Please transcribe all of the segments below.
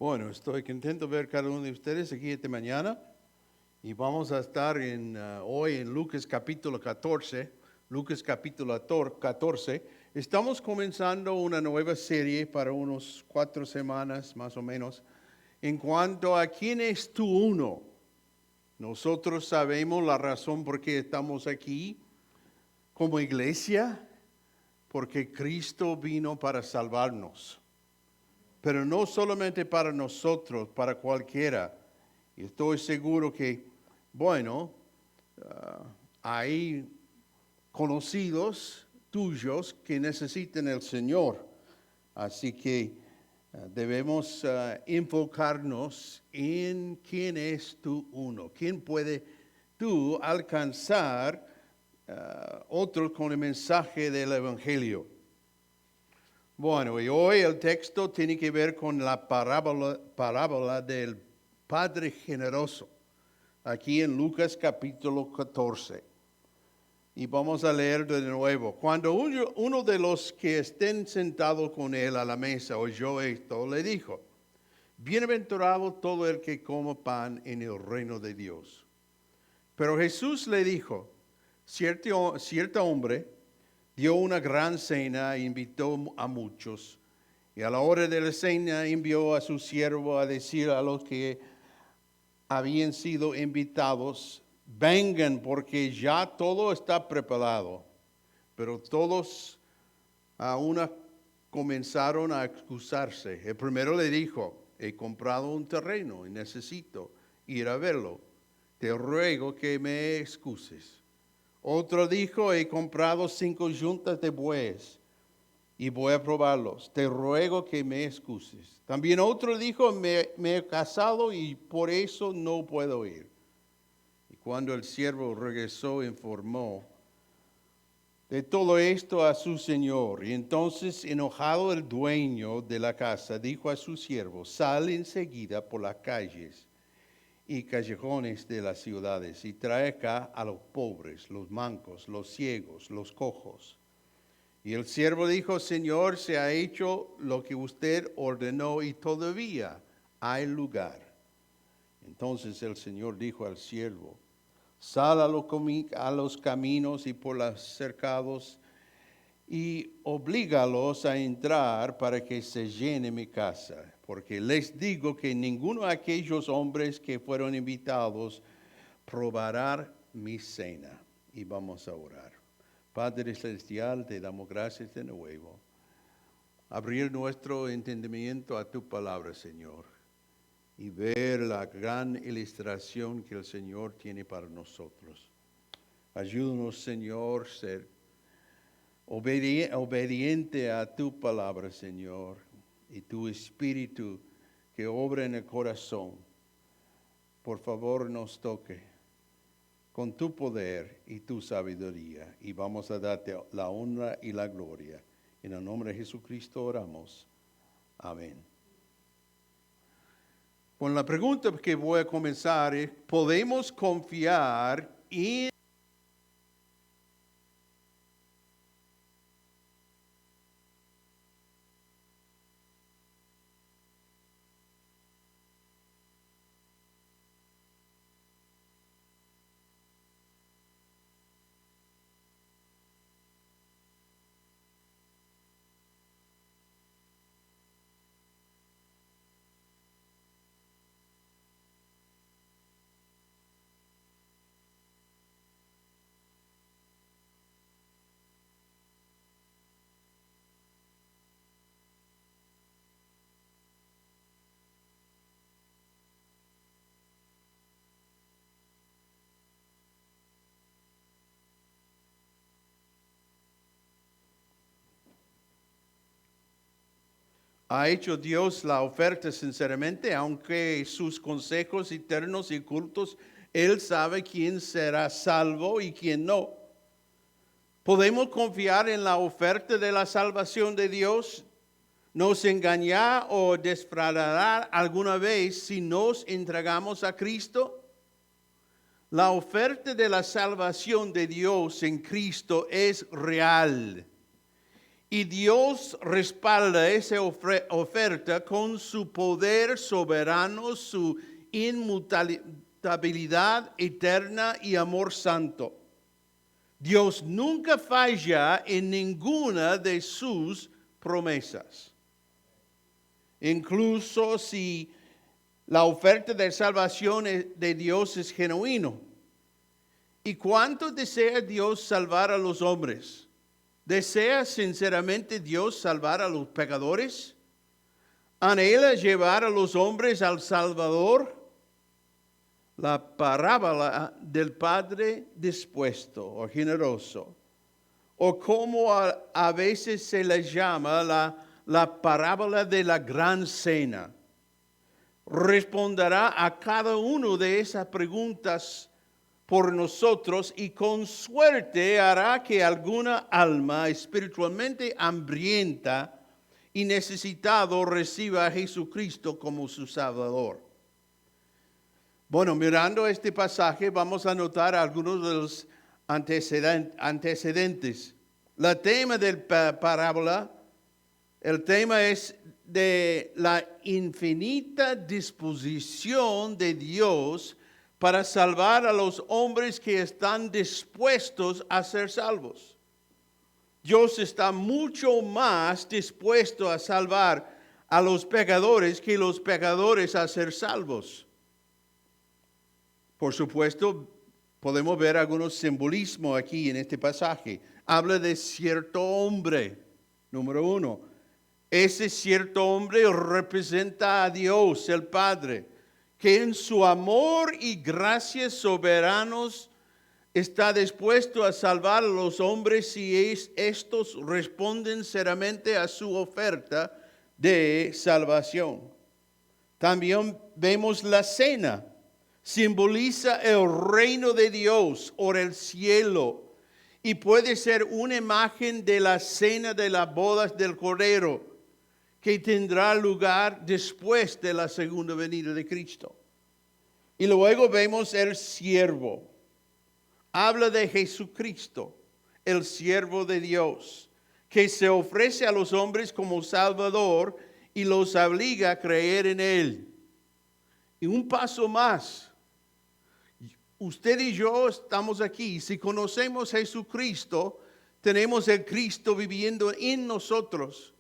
Bueno, estoy contento de ver cada uno de ustedes aquí esta mañana y vamos a estar hoy en Lucas capítulo 14. Lucas capítulo 14. Estamos comenzando una nueva serie para unos 4 semanas más o menos en cuanto a quién es tu uno. Nosotros sabemos la razón por qué estamos aquí como iglesia, porque Cristo vino para salvarnos. Pero no solamente para nosotros, para cualquiera. Y estoy seguro que, hay conocidos tuyos que necesitan el Señor. Así que debemos enfocarnos en quién es tu uno. ¿Quién puede tú alcanzar otros con el mensaje del Evangelio? Bueno, y hoy el texto tiene que ver con la parábola del Padre Generoso, aquí en Lucas capítulo 14. Y vamos a leer de nuevo. Cuando uno de los que estén sentados con él a la mesa oyó esto, le dijo: bienaventurado todo el que coma pan en el reino de Dios. Pero Jesús le dijo: cierto hombre dio una gran cena e invitó a muchos. Y a la hora de la cena envió a su siervo a decir a los que habían sido invitados: vengan, porque ya todo está preparado. Pero todos a una comenzaron a excusarse. El primero le dijo: he comprado un terreno y necesito ir a verlo. Te ruego que me excuses. Otro dijo: he comprado 5 yuntas de bueyes y voy a probarlos. Te ruego que me excuses. También otro dijo: me he casado y por eso no puedo ir. Y cuando el siervo regresó, informó de todo esto a su señor. Y entonces, enojado el dueño de la casa, dijo a su siervo: sal enseguida por las calles y callejones de las ciudades, y trae acá a los pobres, los mancos, los ciegos, los cojos. Y el siervo dijo: Señor, se ha hecho lo que usted ordenó y todavía hay lugar. Entonces el Señor dijo al siervo: sal a los caminos y por los cercados y oblígalos a entrar para que se llene mi casa. Porque les digo que ninguno de aquellos hombres que fueron invitados probará mi cena. Y vamos a orar. Padre Celestial, te damos gracias de nuevo. Abrir nuestro entendimiento a tu palabra, Señor, y ver la gran ilustración que el Señor tiene para nosotros. Ayúdanos, Señor, ser obediente a tu palabra, Señor, y tu Espíritu que obra en el corazón. Por favor, nos toque con tu poder y tu sabiduría, y vamos a darte la honra y la gloria. En el nombre de Jesucristo oramos. Amén. Con la pregunta que voy a comenzar es: ¿podemos confiar en ¿ha hecho Dios la oferta sinceramente? Aunque sus consejos eternos y ocultos, Él sabe quién será salvo y quién no. ¿Podemos confiar en la oferta de la salvación de Dios? ¿Nos engañará o defraudará alguna vez si nos entregamos a Cristo? La oferta de la salvación de Dios en Cristo es real. Y Dios respalda esa oferta con su poder soberano, su inmutabilidad eterna y amor santo. Dios nunca falla en ninguna de sus promesas. Incluso si la oferta de salvación de Dios es genuino. ¿Y cuánto desea Dios salvar a los hombres? ¿Desea sinceramente Dios salvar a los pecadores? ¿Anhela llevar a los hombres al Salvador? La parábola del Padre dispuesto o generoso, o como a veces se le llama la parábola de la gran cena, responderá a cada una de esas preguntas por nosotros y con suerte hará que alguna alma espiritualmente hambrienta y necesitado reciba a Jesucristo como su Salvador. Bueno, mirando este pasaje vamos a notar algunos de los antecedentes. El tema de la parábola, el tema es de la infinita disposición de Dios para salvar a los hombres que están dispuestos a ser salvos. Dios está mucho más dispuesto a salvar a los pecadores que los pecadores a ser salvos. Por supuesto, podemos ver algunos simbolismos aquí en este pasaje. Habla de cierto hombre, número 1. Ese cierto hombre representa a Dios, el Padre, que en su amor y gracia soberanos está dispuesto a salvar a los hombres si estos responden seriamente a su oferta de salvación. También vemos la cena. Simboliza el reino de Dios o el cielo y puede ser una imagen de la cena de las bodas del Cordero que tendrá lugar después de la segunda venida de Cristo. Y luego vemos el siervo. Habla de Jesucristo, el siervo de Dios, que se ofrece a los hombres como Salvador y los obliga a creer en Él. Y un paso más. Usted y yo estamos aquí. Si conocemos a Jesucristo, tenemos el Cristo viviendo en nosotros.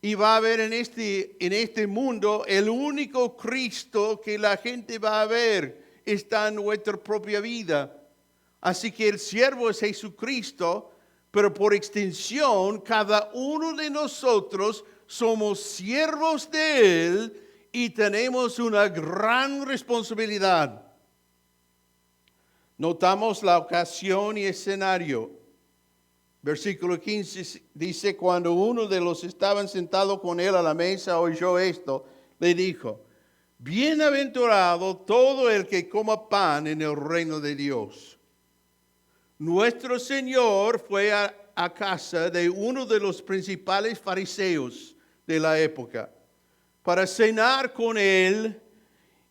Y va a haber en este mundo el único Cristo que la gente va a ver está en nuestra propia vida. Así que el siervo es Jesucristo, pero por extensión cada uno de nosotros somos siervos de Él y tenemos una gran responsabilidad. Notamos la ocasión y escenario. Versículo 15 dice, cuando uno de los estaban sentados con él a la mesa oyó esto, le dijo, bienaventurado todo el que coma pan en el reino de Dios. Nuestro Señor fue a casa de uno de los principales fariseos de la época para cenar con él.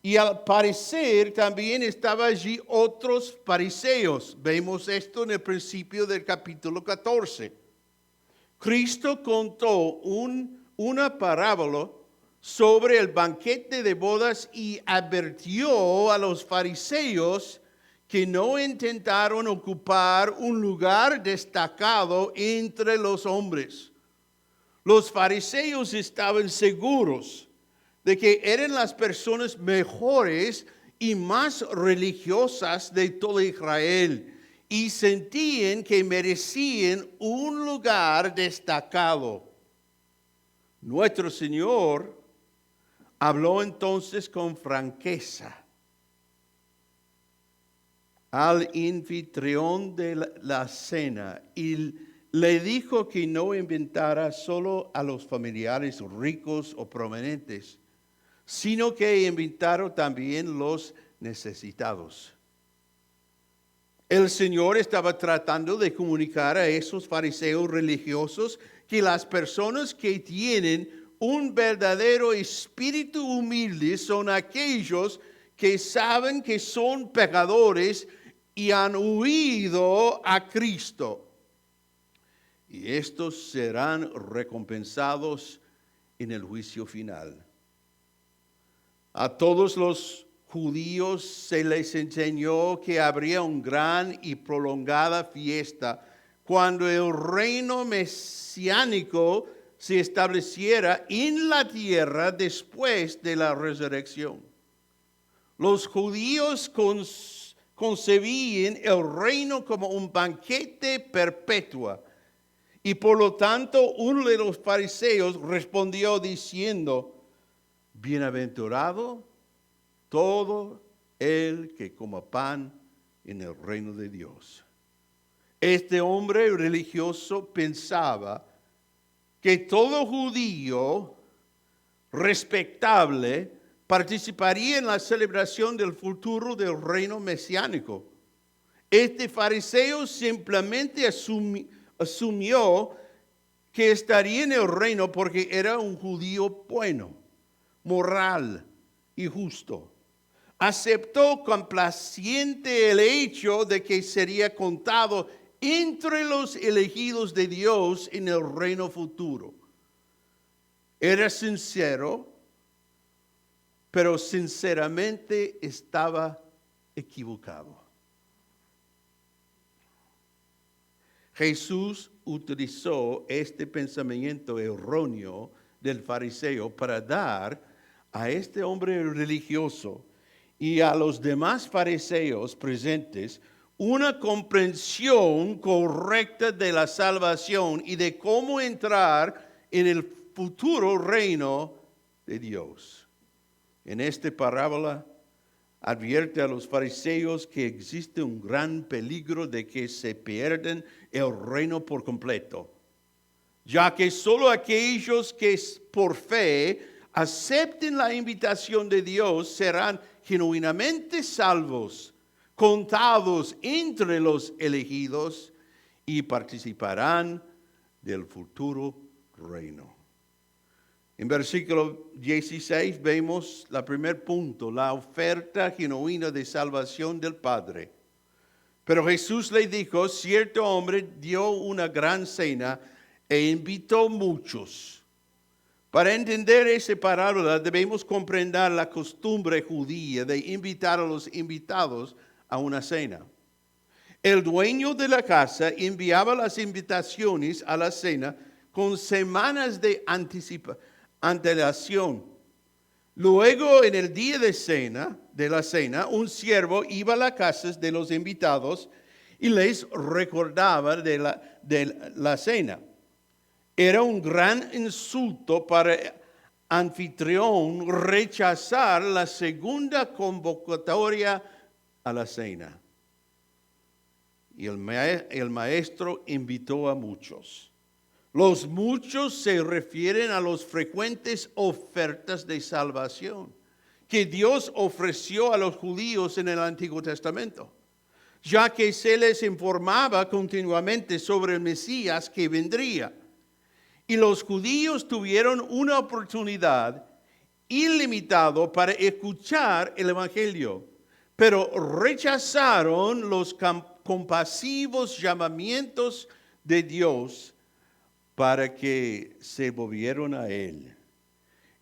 Y al parecer también estaban allí otros fariseos. Vemos esto en el principio del capítulo 14. Cristo contó una parábola sobre el banquete de bodas y advirtió a los fariseos que no intentaron ocupar un lugar destacado entre los hombres. Los fariseos estaban seguros de que eran las personas mejores y más religiosas de todo Israel y sentían que merecían un lugar destacado. Nuestro Señor habló entonces con franqueza al anfitrión de la cena y le dijo que no invitara solo a los familiares ricos o prominentes, sino que invitaron también los necesitados. El Señor estaba tratando de comunicar a esos fariseos religiosos que las personas que tienen un verdadero espíritu humilde son aquellos que saben que son pecadores y han huido a Cristo. y estos serán recompensados en el juicio final. A todos los judíos se les enseñó que habría una gran y prolongada fiesta cuando el reino mesiánico se estableciera en la tierra después de la resurrección. Los judíos concebían el reino como un banquete perpetuo. Y por lo tanto, uno de los fariseos respondió diciendo: bienaventurado todo el que coma pan en el reino de Dios. Este hombre religioso pensaba que todo judío respetable participaría en la celebración del futuro del reino mesiánico. Este fariseo simplemente asumió que estaría en el reino porque era un judío bueno, moral y justo. Aceptó complaciente el hecho de que sería contado entre los elegidos de Dios en el reino futuro. Era sincero, pero sinceramente estaba equivocado. Jesús utilizó este pensamiento erróneo del fariseo para dar a este hombre religioso y a los demás fariseos presentes una comprensión correcta de la salvación y de cómo entrar en el futuro reino de Dios. En esta parábola advierte a los fariseos que existe un gran peligro de que se pierdan el reino por completo, ya que solo aquellos que por fe acepten la invitación de Dios serán genuinamente salvos, contados entre los elegidos y participarán del futuro reino. En versículo 16 vemos el primer punto, la oferta genuina de salvación del Padre. Pero Jesús le dijo: cierto hombre dio una gran cena e invitó muchos. Para entender esa parábola debemos comprender la costumbre judía de invitar a los invitados a una cena. El dueño de la casa enviaba las invitaciones a la cena con semanas de antelación. Luego, en el día de la cena, un siervo iba a las casas de los invitados y les recordaba de la cena. Era un gran insulto para el anfitrión rechazar la segunda convocatoria a la cena. Y el maestro invitó a muchos. Los muchos se refieren a las frecuentes ofertas de salvación que Dios ofreció a los judíos en el Antiguo Testamento, ya que se les informaba continuamente sobre el Mesías que vendría. Y los judíos tuvieron una oportunidad ilimitada para escuchar el Evangelio, pero rechazaron los compasivos llamamientos de Dios para que se volvieran a Él.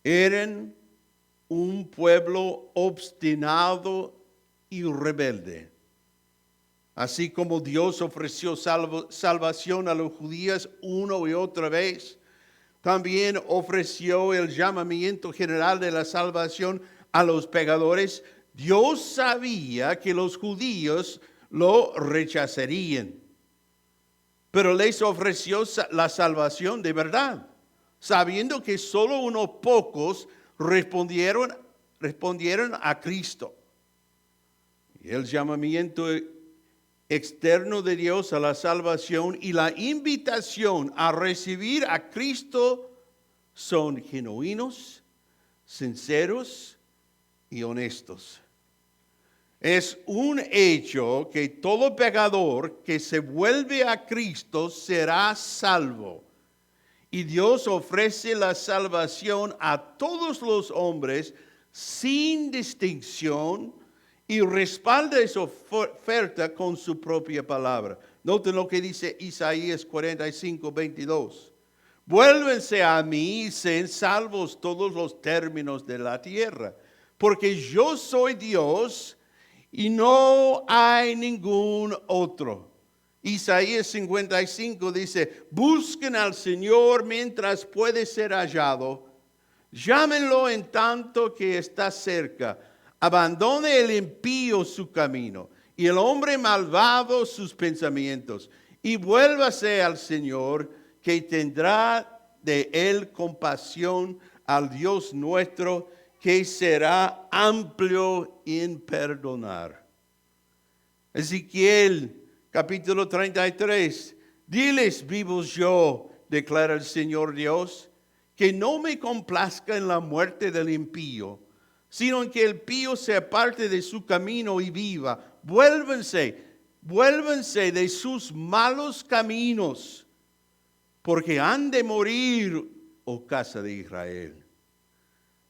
Eran un pueblo obstinado y rebelde. Así como Dios ofreció salvación a los judíos una y otra vez, también ofreció el llamamiento general de la salvación a los pecadores. Dios sabía que los judíos lo rechazarían, pero les ofreció la salvación de verdad, sabiendo que solo unos pocos respondieron a Cristo. Y el llamamiento externo de Dios a la salvación y la invitación a recibir a Cristo son genuinos, sinceros y honestos. Es un hecho que todo pecador que se vuelve a Cristo será salvo. Y Dios ofrece la salvación a todos los hombres sin distinción y respalda esa oferta con su propia palabra. Noten lo que dice Isaías 45:22. Vuélvense a mí y sean salvos todos los términos de la tierra, porque yo soy Dios y no hay ningún otro. Isaías 55 dice, busquen al Señor mientras puede ser hallado. Llámenlo en tanto que está cerca. Abandone el impío su camino y el hombre malvado sus pensamientos. Y vuélvase al Señor, que tendrá de él compasión, al Dios nuestro, que será amplio en perdonar. Ezequiel capítulo 33. Diles, vivos yo, declara el Señor Dios, que no me complazca en la muerte del impío, sino en que el impío se aparte de su camino y viva. Vuélvense de sus malos caminos, porque han de morir, oh casa de Israel.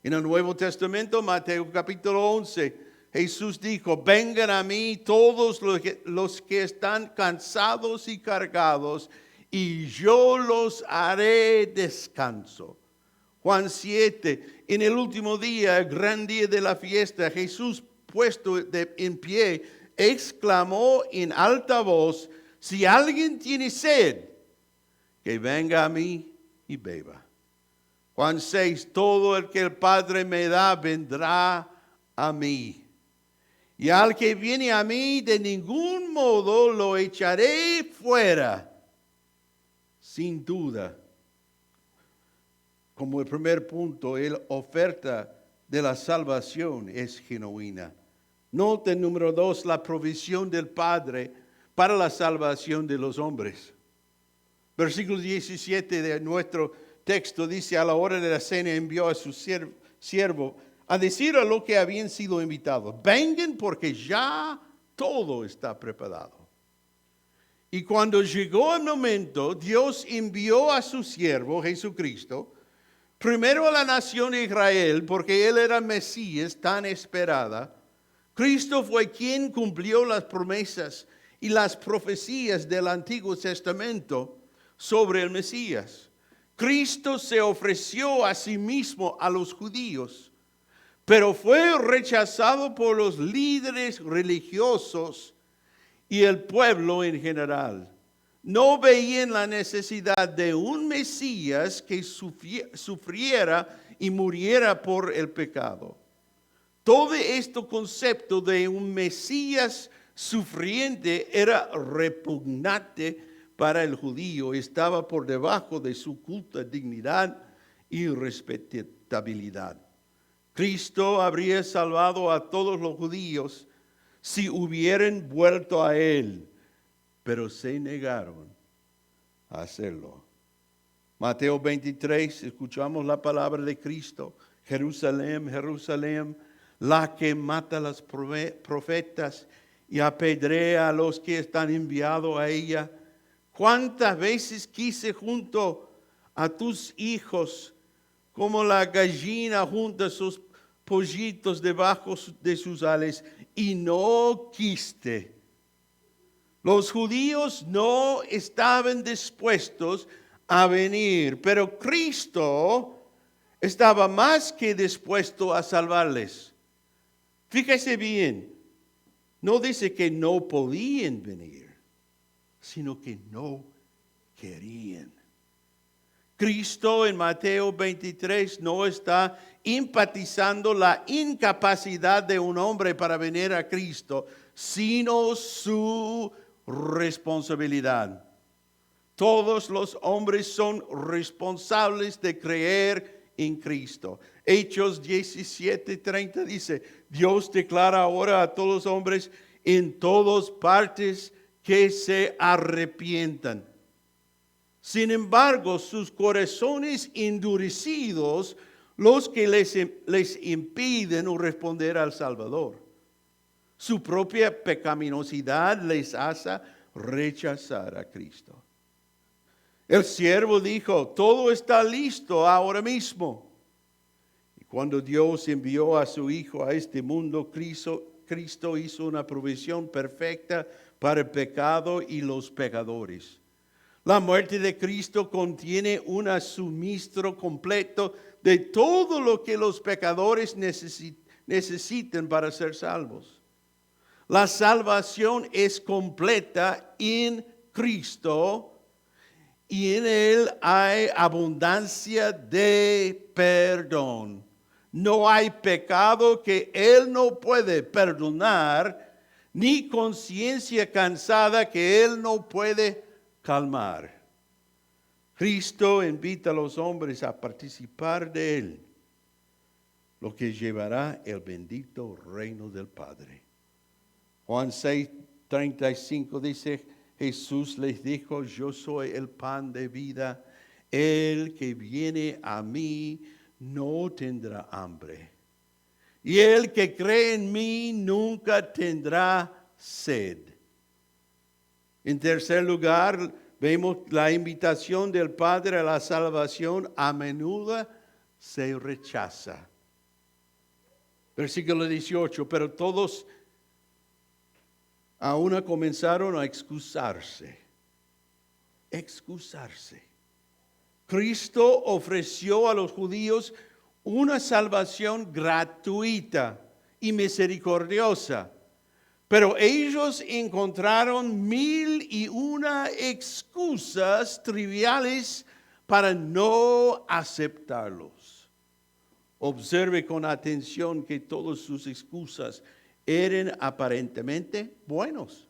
En el Nuevo Testamento, Mateo capítulo 11, Jesús dijo, vengan a mí todos los que están cansados y cargados, y yo los haré descanso. Juan 7, en el último día, el gran día de la fiesta, Jesús puesto en pie, exclamó en alta voz, si alguien tiene sed, que venga a mí y beba. Juan 6, todo el que el Padre me da, vendrá a mí. Y al que viene a mí, de ningún modo lo echaré fuera. Sin duda, como el primer punto, la oferta de la salvación es genuina. Nota número 2, la provisión del Padre para la salvación de los hombres. Versículo 17 de nuestro texto dice, a la hora de la cena envió a su siervo a decir a los que habían sido invitados, vengan porque ya todo está preparado. Y cuando llegó el momento, Dios envió a su siervo Jesucristo, primero a la nación de Israel, porque él era Mesías tan esperada. Cristo fue quien cumplió las promesas y las profecías del Antiguo Testamento sobre el Mesías. Cristo se ofreció a sí mismo a los judíos, pero fue rechazado por los líderes religiosos y el pueblo en general. No veían la necesidad de un Mesías que sufriera y muriera por el pecado. Todo este concepto de un Mesías sufriente era repugnante para el judío, estaba por debajo de su culta dignidad y respetabilidad. Cristo habría salvado a todos los judíos si hubieran vuelto a él, pero se negaron a hacerlo. Mateo 23, escuchamos la palabra de Cristo. Jerusalén, Jerusalén, la que mata a los profetas y apedrea a los que están enviados a ella. ¿Cuántas veces quise junto a tus hijos, como la gallina junta sus pollitos debajo de sus alas, y no quiste? Los judíos no estaban dispuestos a venir, pero Cristo estaba más que dispuesto a salvarles. Fíjese bien, no dice que no podían venir, sino que no querían. Cristo en Mateo 23 no está enfatizando la incapacidad de un hombre para venir a Cristo, sino su responsabilidad. Todos los hombres son responsables de creer en Cristo. Hechos 17:30 dice, Dios declara ahora a todos los hombres en todas partes que se arrepientan. Sin embargo, sus corazones endurecidos, los que les impiden responder al Salvador. Su propia pecaminosidad les hace rechazar a Cristo. El siervo dijo, todo está listo ahora mismo. Y cuando Dios envió a su Hijo a este mundo, Cristo Cristo hizo una provisión perfecta para el pecado y los pecadores. La muerte de Cristo contiene un suministro completo de todo lo que los pecadores necesitan para ser salvos. La salvación es completa en Cristo y en Él hay abundancia de perdón. No hay pecado que Él no puede perdonar, ni conciencia cansada que Él no puede calmar. Cristo invita a los hombres a participar de Él, lo que llevará el bendito reino del Padre. Juan 6:35 dice, Jesús les dijo, yo soy el pan de vida, el que viene a mí no tendrá hambre, y el que cree en mí nunca tendrá sed. En tercer lugar, vemos la invitación del Padre a la salvación a menudo se rechaza. Versículo 18, pero todos aún comenzaron a excusarse. Cristo ofreció a los judíos una salvación gratuita y misericordiosa, pero ellos encontraron 1001 excusas triviales para no aceptarlos. Observe con atención que todas sus excusas eran aparentemente buenos.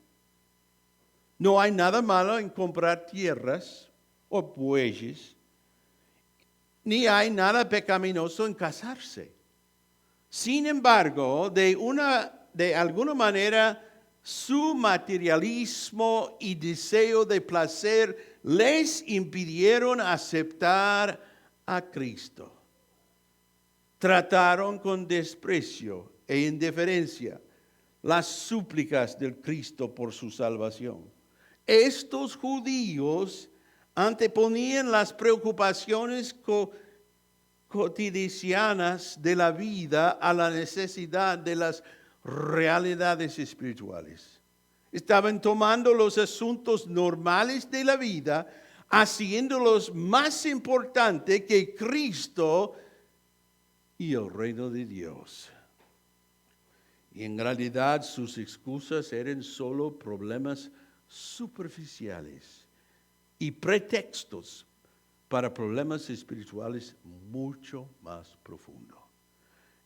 No hay nada malo en comprar tierras o bueyes, ni hay nada pecaminoso en casarse. Sin embargo, de alguna manera, su materialismo y deseo de placer les impidieron aceptar a Cristo. Trataron con desprecio e indiferencia las súplicas del Cristo por su salvación. Estos judíos anteponían las preocupaciones cotidianas de la vida a la necesidad de las realidades espirituales. Estaban tomando los asuntos normales de la vida, haciéndolos más importantes que Cristo y el reino de Dios. Y en realidad sus excusas eran solo problemas superficiales y pretextos para problemas espirituales mucho más profundos.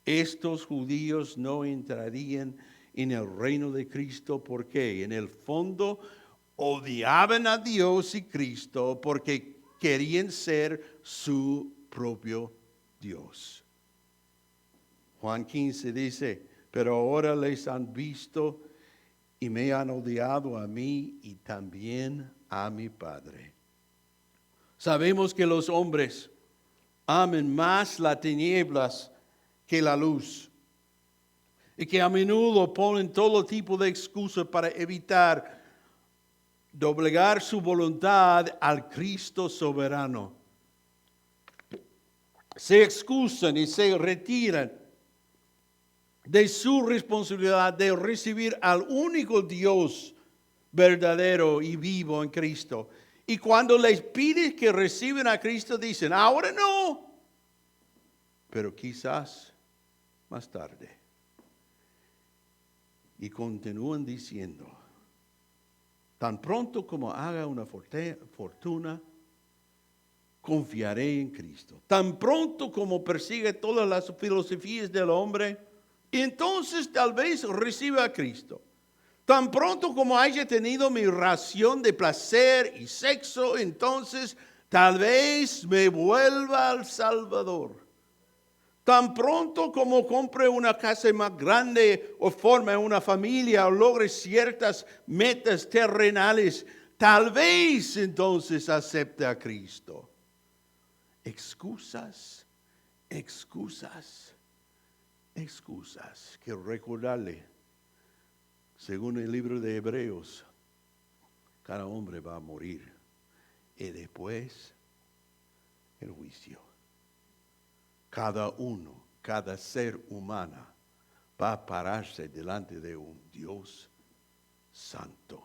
Estos judíos no entrarían en el reino de Cristo porque en el fondo odiaban a Dios y Cristo porque querían ser su propio Dios. Juan 15 dice, pero ahora les han visto y me han odiado a mí y también a mi Padre. Sabemos que los hombres aman más las tinieblas que la luz y que a menudo ponen todo tipo de excusas para evitar doblegar su voluntad al Cristo soberano. Se excusan y se retiran de su responsabilidad de recibir al único Dios verdadero y vivo en Cristo. Y cuando les pides que reciban a Cristo, dicen, ahora no, pero quizás más tarde. Y continúan diciendo, tan pronto como haga una fortuna, confiaré en Cristo. Tan pronto como persiga todas las filosofías del hombre, entonces tal vez reciba a Cristo. Tan pronto como haya tenido mi ración de placer y sexo, entonces tal vez me vuelva al Salvador. Tan pronto como compre una casa más grande o forme una familia o logre ciertas metas terrenales, tal vez entonces acepte a Cristo. Excusas. Quiero recordarle, según el libro de Hebreos, cada hombre va a morir y después el juicio. Cada uno, cada ser humano va a pararse delante de un Dios santo.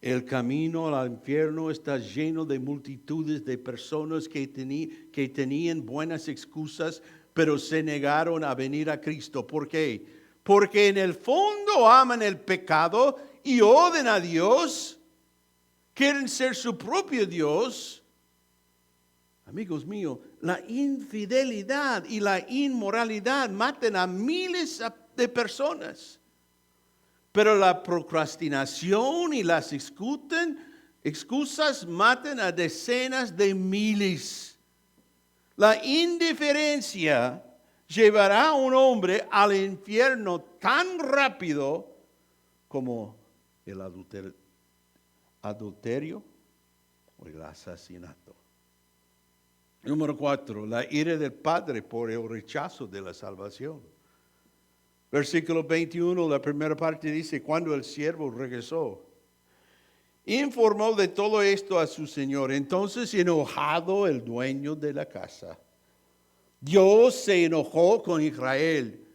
El camino al infierno está lleno de multitudes de personas que tenían buenas excusas, pero se negaron a venir a Cristo. ¿Por qué? Porque en el fondo aman el pecado y odian a Dios, quieren ser su propio Dios. Amigos míos, la infidelidad y la inmoralidad matan a miles de personas. Pero la procrastinación y las excusas matan a decenas de miles. La indiferencia llevará a un hombre al infierno tan rápido como el adulterio o el asesinato. Número 4, la ira del Padre por el rechazo de la salvación. Versículo 21, la primera parte dice, cuando el siervo regresó, informó de todo esto a su señor. Entonces, enojado el dueño de la casa, Dios se enojó con Israel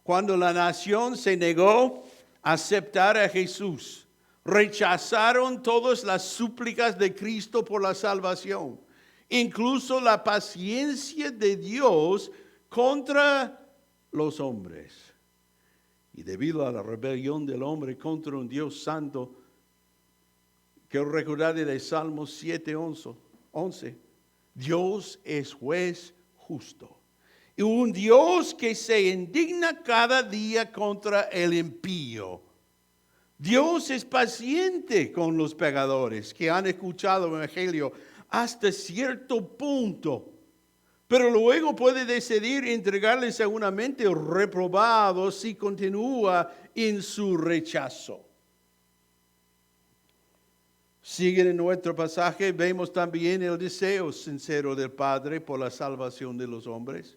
cuando la nación se negó a aceptar a Jesús. Rechazaron todas las súplicas de Cristo por la salvación, incluso la paciencia de Dios contra los hombres. Y debido a la rebelión del hombre contra un Dios santo, quiero recordar de Salmos 7:11, Dios es juez justo. Y un Dios que se indigna cada día contra el impío. Dios es paciente con los pecadores que han escuchado el Evangelio hasta cierto punto. Pero luego puede decidir entregarles a una mente reprobada si continúa en su rechazo. Sigue en nuestro pasaje, vemos también el deseo sincero del Padre por la salvación de los hombres.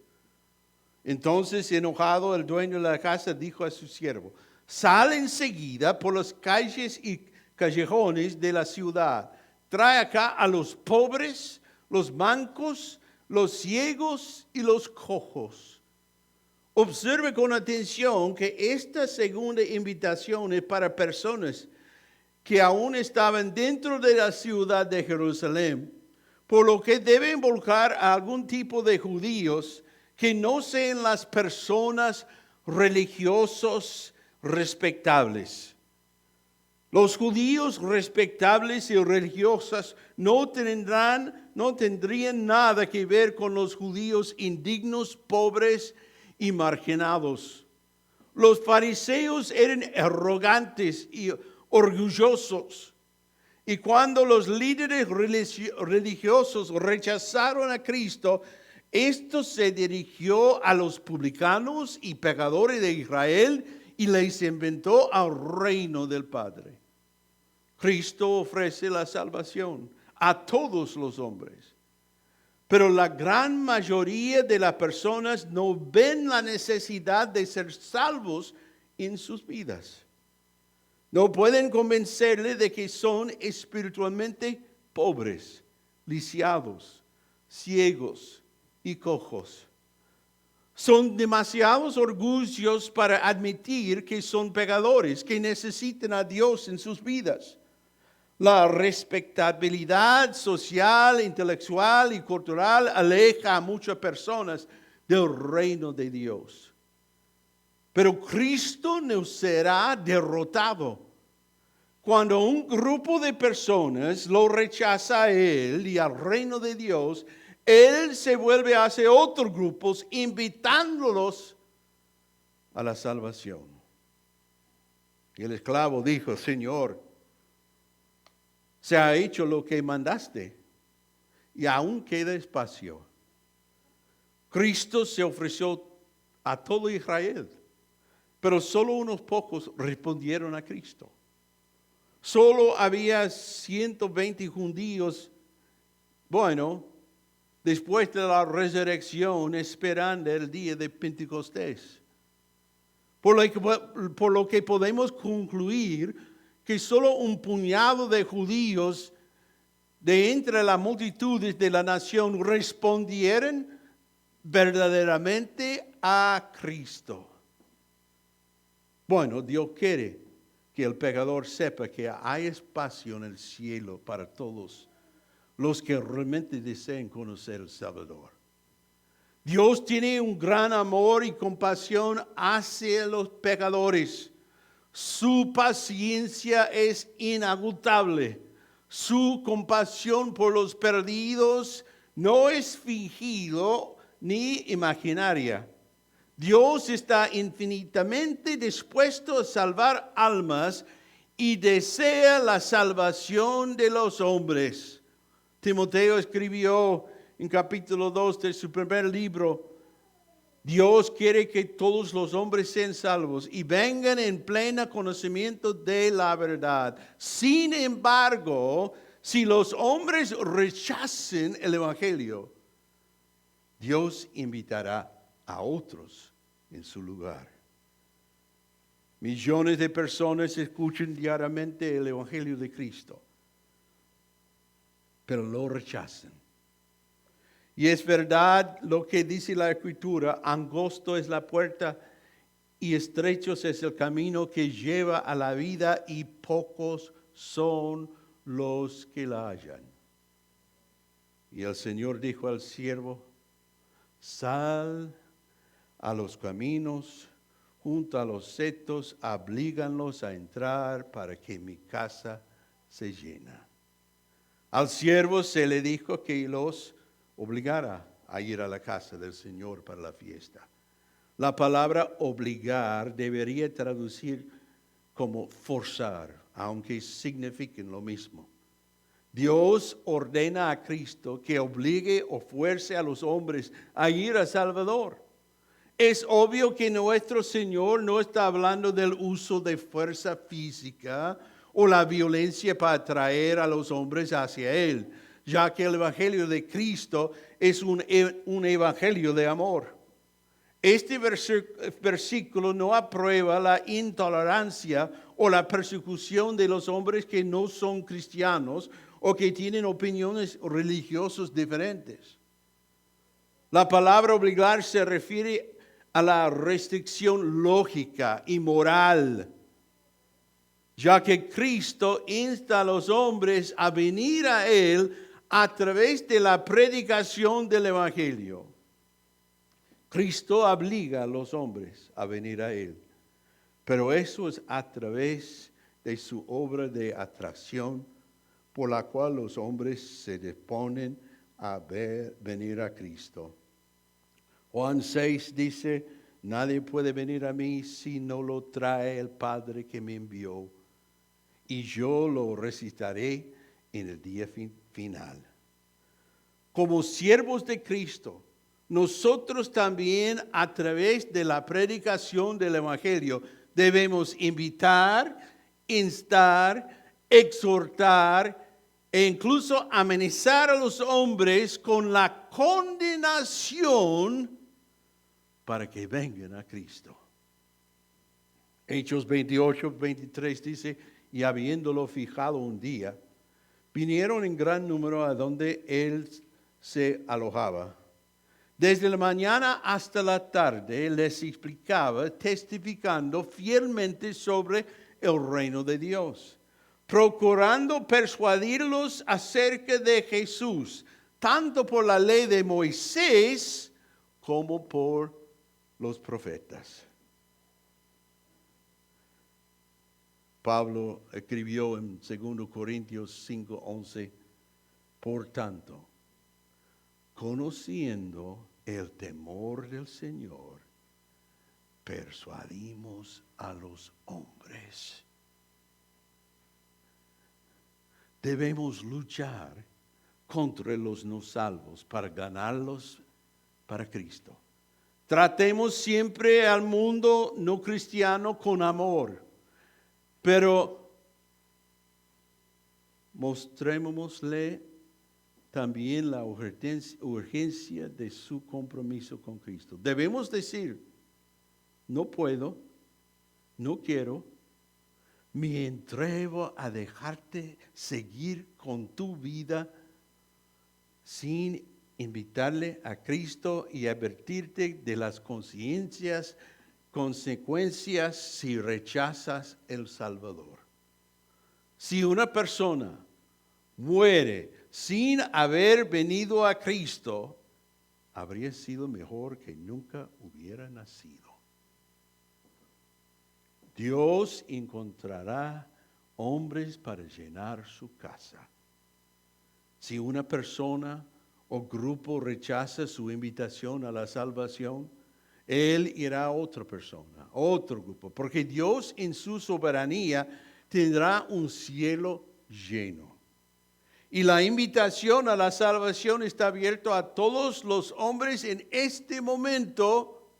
Entonces, enojado, el dueño de la casa dijo a su siervo, sal enseguida por las calles y callejones de la ciudad. Trae acá a los pobres, los mancos, los ciegos y los cojos. Observe con atención que esta segunda invitación es para personas que aún estaban dentro de la ciudad de Jerusalén, por lo que debe involucrar a algún tipo de judíos que no sean las personas religiosos respetables. Los judíos respetables y religiosos no tendrían nada que ver con los judíos indignos, pobres y marginados. Los fariseos eran arrogantes y orgullosos. Y cuando los líderes religiosos rechazaron a Cristo, esto se dirigió a los publicanos y pecadores de Israel y les inventó al reino del Padre. Cristo ofrece la salvación a todos los hombres. Pero la gran mayoría de las personas no ven la necesidad de ser salvos en sus vidas. No pueden convencerle de que son espiritualmente pobres, lisiados, ciegos y cojos. Son demasiados orgullosos para admitir que son pecadores, que necesitan a Dios en sus vidas. La respetabilidad social, intelectual y cultural aleja a muchas personas del reino de Dios. Pero Cristo no será derrotado. Cuando un grupo de personas lo rechaza a Él y al reino de Dios, Él se vuelve hacia otros grupos invitándolos a la salvación. Y el esclavo dijo, Señor, se ha hecho lo que mandaste y aún queda espacio. Cristo se ofreció a todo Israel, pero solo unos pocos respondieron a Cristo. Solo había 120 judíos, después de la resurrección, esperando el día de Pentecostés. Por lo que podemos concluir que solo un puñado de judíos de entre las multitudes de la nación respondieron verdaderamente a Cristo. Bueno, Dios quiere que el pecador sepa que hay espacio en el cielo para todos los que realmente deseen conocer al Salvador. Dios tiene un gran amor y compasión hacia los pecadores. Su paciencia es inagotable. Su compasión por los perdidos no es fingido ni imaginaria. Dios está infinitamente dispuesto a salvar almas y desea la salvación de los hombres. Timoteo escribió en capítulo 2 de su primer libro: Dios quiere que todos los hombres sean salvos y vengan en pleno conocimiento de la verdad. Sin embargo, si los hombres rechacen el evangelio, Dios invitará a otros en su lugar. Millones de personas escuchan diariamente el evangelio de Cristo, pero lo rechazan. Y es verdad lo que dice la Escritura: angosto es la puerta y estrechos es el camino que lleva a la vida, y pocos son los que la hallan. Y el Señor dijo al siervo: sal a los caminos, junto a los setos, oblíganlos a entrar para que mi casa se llene. Al siervo se le dijo que los obligara a ir a la casa del Señor para la fiesta. La palabra obligar debería traducir como forzar, aunque signifiquen lo mismo. Dios ordena a Cristo que obligue o fuerce a los hombres a ir a Salvador. Es obvio que nuestro Señor no está hablando del uso de fuerza física o la violencia para atraer a los hombres hacia Él, ya que el evangelio de Cristo es un evangelio de amor. Este versículo no aprueba la intolerancia o la persecución de los hombres que no son cristianos o que tienen opiniones religiosas diferentes. La palabra obligar se refiere a la restricción lógica y moral, ya que Cristo insta a los hombres a venir a Él a través de la predicación del evangelio. Cristo obliga a los hombres a venir a Él, pero eso es a través de su obra de atracción, por la cual los hombres se disponen a venir a Cristo. Juan 6 dice: nadie puede venir a mí si no lo trae el Padre que me envió, y yo lo resucitaré en el día final. Como siervos de Cristo, nosotros también, a través de la predicación del evangelio, debemos invitar, instar, exhortar e incluso amenazar a los hombres con la condenación para que vengan a Cristo. Hechos 28, 23 dice: y habiéndolo fijado un día, vinieron en gran número a donde él se alojaba. Desde la mañana hasta la tarde les explicaba, testificando fielmente sobre el reino de Dios, procurando persuadirlos acerca de Jesús, tanto por la ley de Moisés como por los profetas. Pablo escribió en 2 Corintios 5:11: por tanto, conociendo el temor del Señor, persuadimos a los hombres. Debemos luchar contra los no salvos para ganarlos para Cristo. Tratemos siempre al mundo no cristiano con amor, pero mostrémosle también la urgencia de su compromiso con Cristo. Debemos decir: no puedo, no quiero, me entrego a dejarte seguir con tu vida sin invitarle a Cristo y advertirte de las consecuencias consecuencias si rechazas el Salvador. Si una persona muere sin haber venido a Cristo, habría sido mejor que nunca hubiera nacido. Dios encontrará hombres para llenar su casa. Si una persona o grupo rechaza su invitación a la salvación, Él irá a otra persona, otro grupo, porque Dios en su soberanía tendrá un cielo lleno. Y la invitación a la salvación está abierta a todos los hombres en este momento.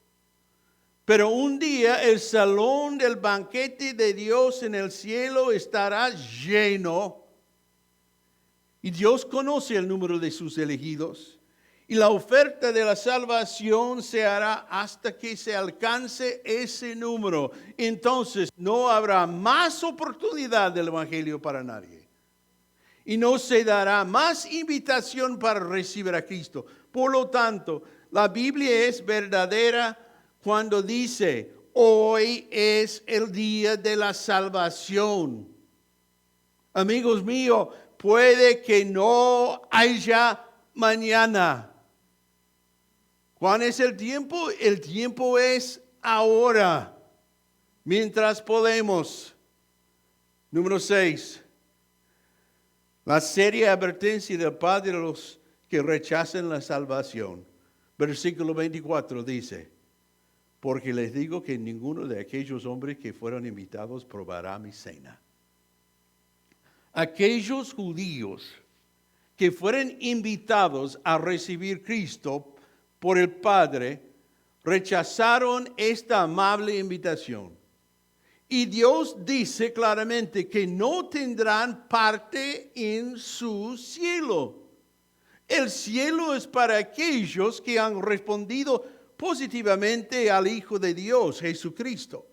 Pero un día el salón del banquete de Dios en el cielo estará lleno. Y Dios conoce el número de sus elegidos. Y la oferta de la salvación se hará hasta que se alcance ese número. Entonces no habrá más oportunidad del Evangelio para nadie. Y no se dará más invitación para recibir a Cristo. Por lo tanto, la Biblia es verdadera cuando dice, hoy es el día de la salvación. Amigos míos, puede que no haya mañana. ¿Cuál es el tiempo? El tiempo es ahora, mientras podemos. Número 6. La seria advertencia del Padre de los que rechazan la salvación. Versículo 24 dice, porque les digo que ninguno de aquellos hombres que fueron invitados probará mi cena. Aquellos judíos que fueron invitados a recibir Cristo por el Padre, rechazaron esta amable invitación. Y Dios dice claramente que no tendrán parte en su cielo. El cielo es para aquellos que han respondido positivamente al Hijo de Dios, Jesucristo.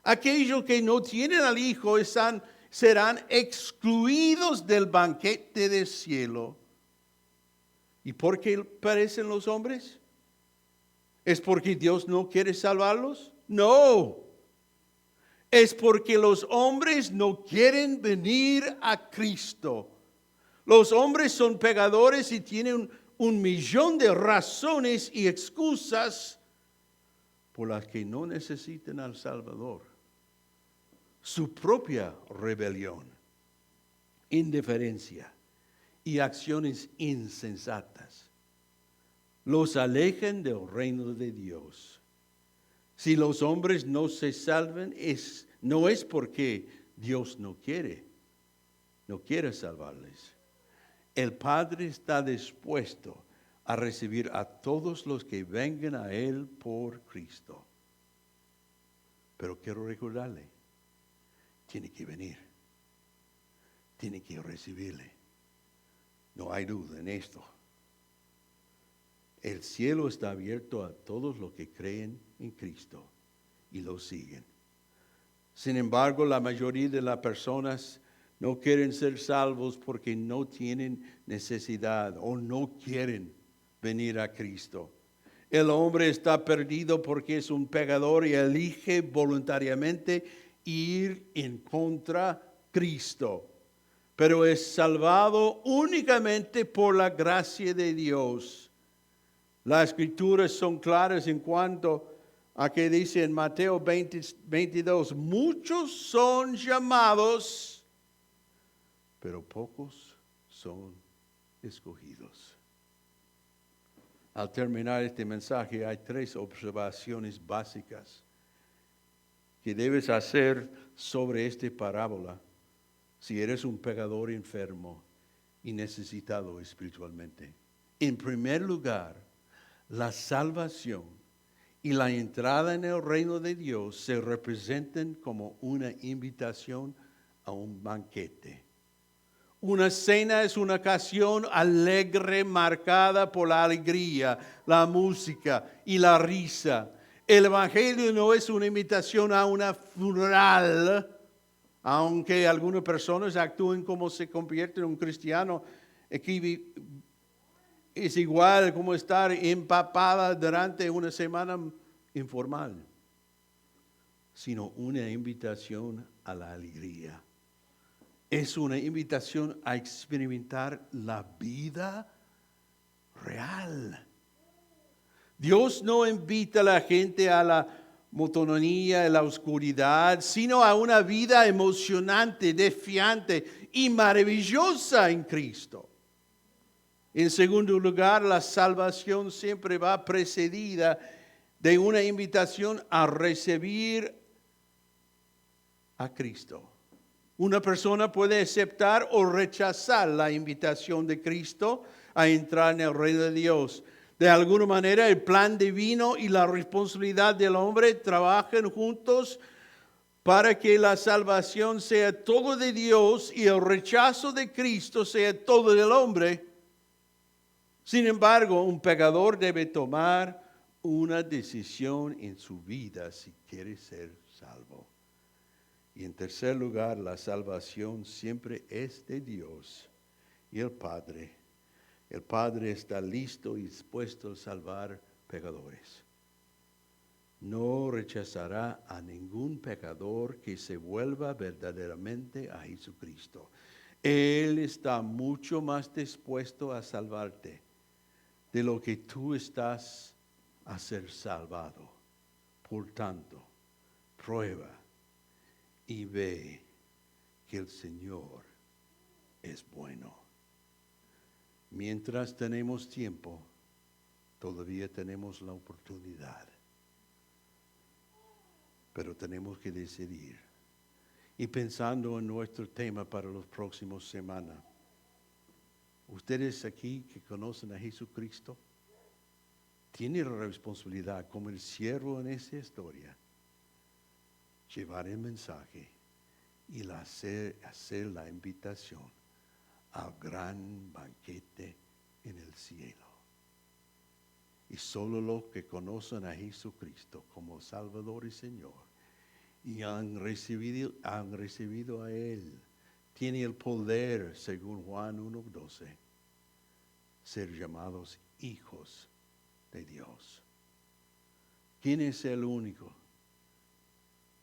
Aquellos que no tienen al Hijo serán excluidos del banquete del cielo. ¿Y por qué perecen los hombres? ¿Es porque Dios no quiere salvarlos? No. Es porque los hombres no quieren venir a Cristo. Los hombres son pecadores y tienen un millón de razones y excusas por las que no necesitan al Salvador. Su propia rebelión, indiferencia y acciones insensatas los alejan del reino de Dios. Si los hombres no se salvan, no es porque Dios no quiere salvarles. El Padre está dispuesto a recibir a todos los que vengan a Él por Cristo. Pero quiero recordarle, tiene que venir, tiene que recibirle. No hay duda en esto. El cielo está abierto a todos los que creen en Cristo y lo siguen. Sin embargo, la mayoría de las personas no quieren ser salvos porque no tienen necesidad o no quieren venir a Cristo. El hombre está perdido porque es un pecador y elige voluntariamente ir en contra de Cristo. Pero es salvado únicamente por la gracia de Dios. Las escrituras son claras en cuanto a que dice en Mateo 22, muchos son llamados, pero pocos son escogidos. Al terminar este mensaje hay 3 observaciones básicas que debes hacer sobre esta parábola si eres un pecador enfermo y necesitado espiritualmente. En primer lugar, la salvación y la entrada en el reino de Dios se representan como una invitación a un banquete. Una cena es una ocasión alegre marcada por la alegría, la música y la risa. El Evangelio no es una invitación a una funeral, aunque algunas personas actúen como se convierte en un cristiano. Aquí es igual como estar empapada durante una semana informal. sino una invitación a la alegría. Es una invitación a experimentar la vida real. Dios no invita a la gente a la monotonía, a la oscuridad, sino a una vida emocionante, desafiante y maravillosa en Cristo. En segundo lugar, la salvación siempre va precedida de una invitación a recibir a Cristo. Una persona puede aceptar o rechazar la invitación de Cristo a entrar en el reino de Dios. De alguna manera, el plan divino y la responsabilidad del hombre trabajan juntos para que la salvación sea todo de Dios y el rechazo de Cristo sea todo del hombre. Sin embargo, un pecador debe tomar una decisión en su vida si quiere ser salvo. Y en tercer lugar, la salvación siempre es de Dios y el Padre. El Padre está listo y dispuesto a salvar pecadores. No rechazará a ningún pecador que se vuelva verdaderamente a Jesucristo. Él está mucho más dispuesto a salvarte de lo que tú estás a ser salvado. Por tanto, prueba y ve que el Señor es bueno. Mientras tenemos tiempo, todavía tenemos la oportunidad. Pero tenemos que decidir. Y pensando en nuestro tema para las próximas semanas, ustedes aquí que conocen a Jesucristo, tienen la responsabilidad como el siervo en esa historia, llevar el mensaje y hacer la invitación al gran banquete en el cielo. Y solo los que conocen a Jesucristo como Salvador y Señor y han recibido a Él, tienen el poder, según Juan 1:12, ser llamados hijos de Dios. ¿Quién es el único?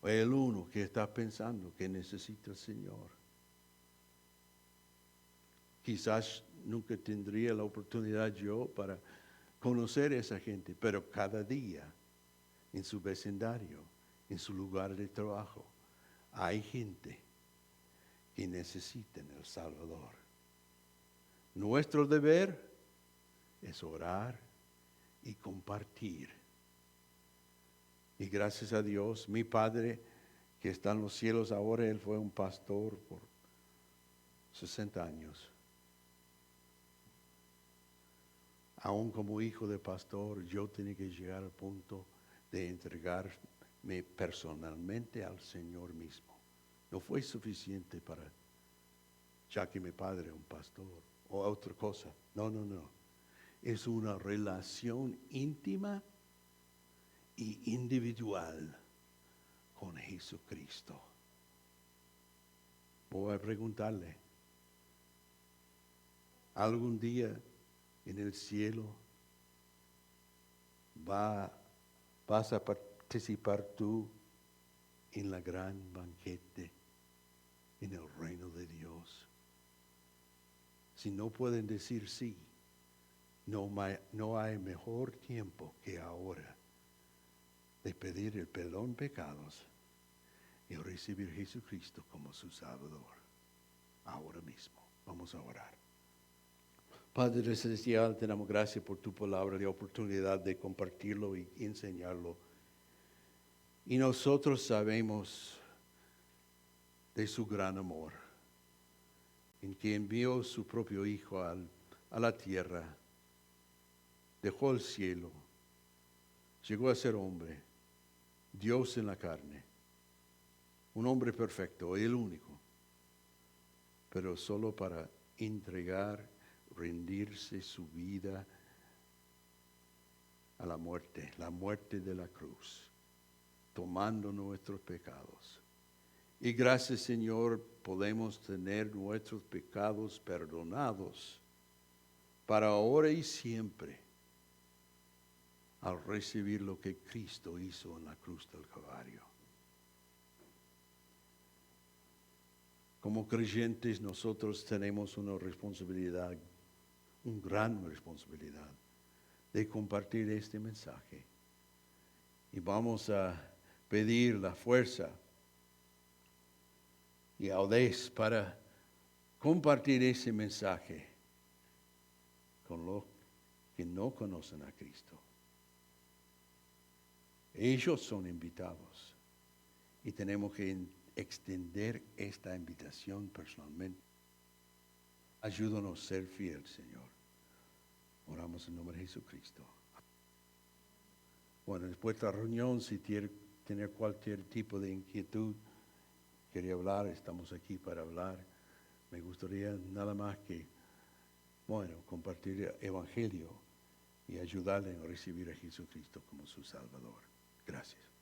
El uno que está pensando que necesita al Señor. Quizás nunca tendría la oportunidad yo para conocer a esa gente, pero cada día en su vecindario, en su lugar de trabajo, hay gente que necesita el Salvador. Nuestro deber es orar y compartir. Y gracias a Dios, mi padre que está en los cielos ahora, él fue un pastor por 60 años. Aún como hijo de pastor, yo tenía que llegar al punto de entregarme personalmente al Señor mismo. No fue suficiente para, ya que mi padre es un pastor o otra cosa. No. Es una relación íntima y individual con Jesucristo. Voy a preguntarle, ¿algún día en el cielo vas a participar tú en la gran banquete en el reino de Dios? Si no pueden decir sí, no hay mejor tiempo que ahora de pedir el perdón de pecados y recibir a Jesucristo como su Salvador. Ahora mismo, vamos a orar. Padre Celestial, te damos gracias por tu palabra, la oportunidad de compartirlo y enseñarlo. Y nosotros sabemos de su gran amor, en que envió su propio Hijo a la tierra, dejó el cielo, llegó a ser hombre, Dios en la carne, un hombre perfecto, el único, pero solo para rendirse su vida a la muerte de la cruz, tomando nuestros pecados. Y gracias, Señor, podemos tener nuestros pecados perdonados para ahora y siempre, al recibir lo que Cristo hizo en la cruz del Calvario. Como creyentes nosotros tenemos una responsabilidad, una gran responsabilidad de compartir este mensaje. Y vamos a pedir la fuerza y audaz para compartir ese mensaje con los que no conocen a Cristo. Ellos son invitados y tenemos que extender esta invitación personalmente. Ayúdanos a ser fiel, Señor. Oramos en nombre de Jesucristo. Bueno, después de la reunión, si tiene cualquier tipo de inquietud, quería hablar, estamos aquí para hablar. Me gustaría nada más que, compartir el Evangelio y ayudarle a recibir a Jesucristo como su Salvador. Gracias.